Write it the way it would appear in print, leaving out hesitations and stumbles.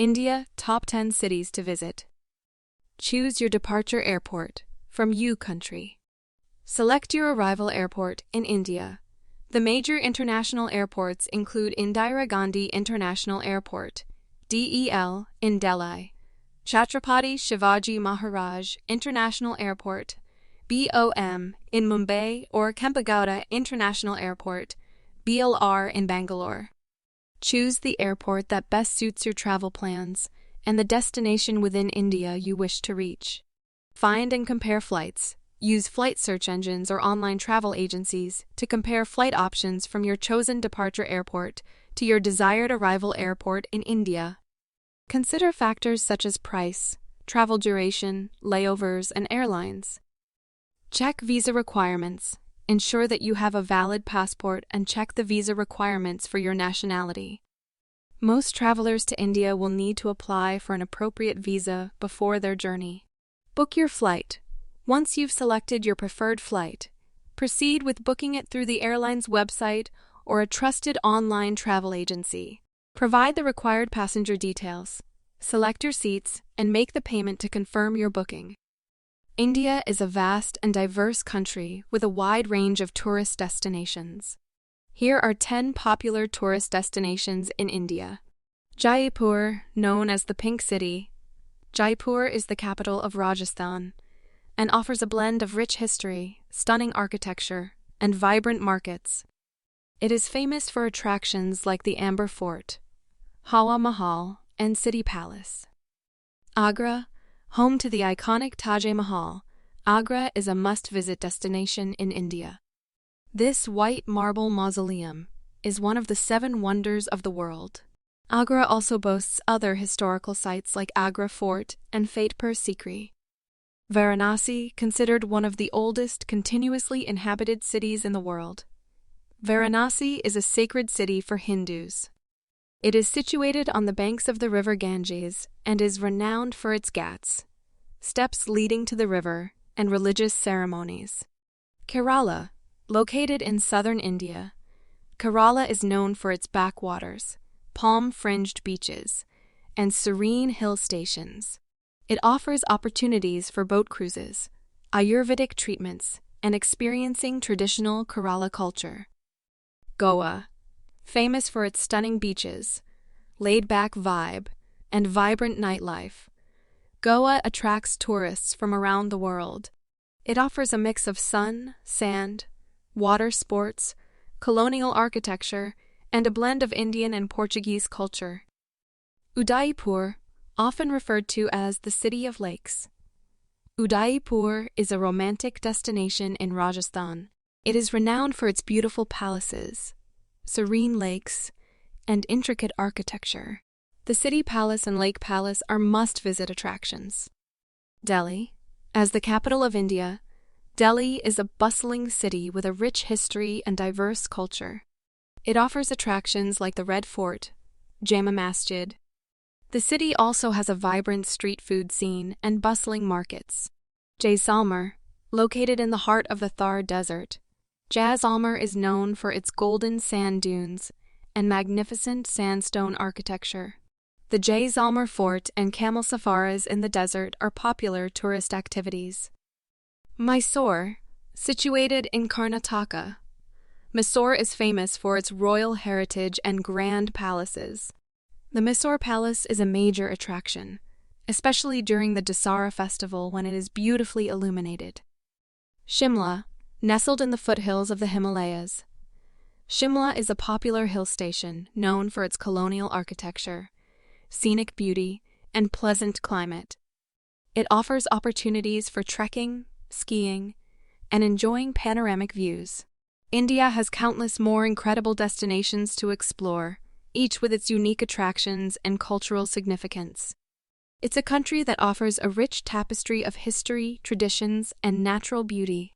India, top 10 cities to visit. Choose your departure airport from U country. Select your arrival airport in India. The major international airports include Indira Gandhi International Airport, DEL, in Delhi, Chhatrapati Shivaji Maharaj International Airport, BOM, in Mumbai, or Kempegowda International Airport, BLR, in Bangalore. Choose the airport that best suits your travel plans and the destination within India you wish to reach. Find and compare flights. Use flight search engines or online travel agencies to compare flight options from your chosen departure airport to your desired arrival airport in India. Consider factors such as price, travel duration, layovers, and airlines. Check visa requirements. Ensure that you have a valid passport and check the visa requirements for your nationality. Most travelers to India will need to apply for an appropriate visa before their journey. Book your flight. Once you've selected your preferred flight, proceed with booking it through the airline's website or a trusted online travel agency. Provide the required passenger details, select your seats, and make the payment to confirm your booking. India is a vast and diverse country with a wide range of tourist destinations. Here are 10 popular tourist destinations in India. Jaipur, known as the Pink City. Jaipur is the capital of Rajasthan and offers a blend of rich history, stunning architecture, and vibrant markets. It is famous for attractions like the Amber Fort, Taj Mahal, and City Palace. Agra, home to the iconic Taj Mahal, Agra is a must-visit destination in India. This white marble mausoleum is one of the 7 wonders of the world. Agra also boasts other historical sites like Agra Fort and Fatehpur Sikri. Varanasi, considered one of the oldest continuously inhabited cities in the world. Varanasi is a sacred city for Hindus. It is situated on the banks of the river Ganges and is renowned for its ghats, steps leading to the river, and religious ceremonies. Kerala, located in southern India. Kerala is known for its backwaters, palm-fringed beaches, and serene hill stations. It offers opportunities for boat cruises, Ayurvedic treatments, and experiencing traditional Kerala culture. Goa, famous for its stunning beaches, laid-back vibe, and vibrant nightlife. Goa attracts tourists from around the world. It offers a mix of sun, sand, water sports, colonial architecture, and a blend of Indian and Portuguese culture. Udaipur, often referred to as the City of Lakes. Udaipur is a romantic destination in Rajasthan. It is renowned for its beautiful palaces, serene lakes, and intricate architecture. The City Palace and Lake Palace are must-visit attractions. Delhi, as the capital of India, Delhi is a bustling city with a rich history and diverse culture. It offers attractions like the Red Fort, Jama Masjid. The city also has a vibrant street food scene and bustling markets. Jaisalmer, located in the heart of the Thar Desert, Jaisalmer is known for its golden sand dunes and magnificent sandstone architecture. The Jaisalmer Fort and camel safaris in the desert are popular tourist activities. Mysore, situated in Karnataka. Mysore is famous for its royal heritage and grand palaces. The Mysore Palace is a major attraction, especially during the Dasara festival when it is beautifully illuminated. Shimla, nestled in the foothills of the Himalayas. Shimla is a popular hill station known for its colonial architecture, scenic beauty, and pleasant climate. It offers opportunities for trekking, skiing, and enjoying panoramic views. India has countless more incredible destinations to explore, each with its unique attractions and cultural significance. It's a country that offers a rich tapestry of history, traditions, and natural beauty.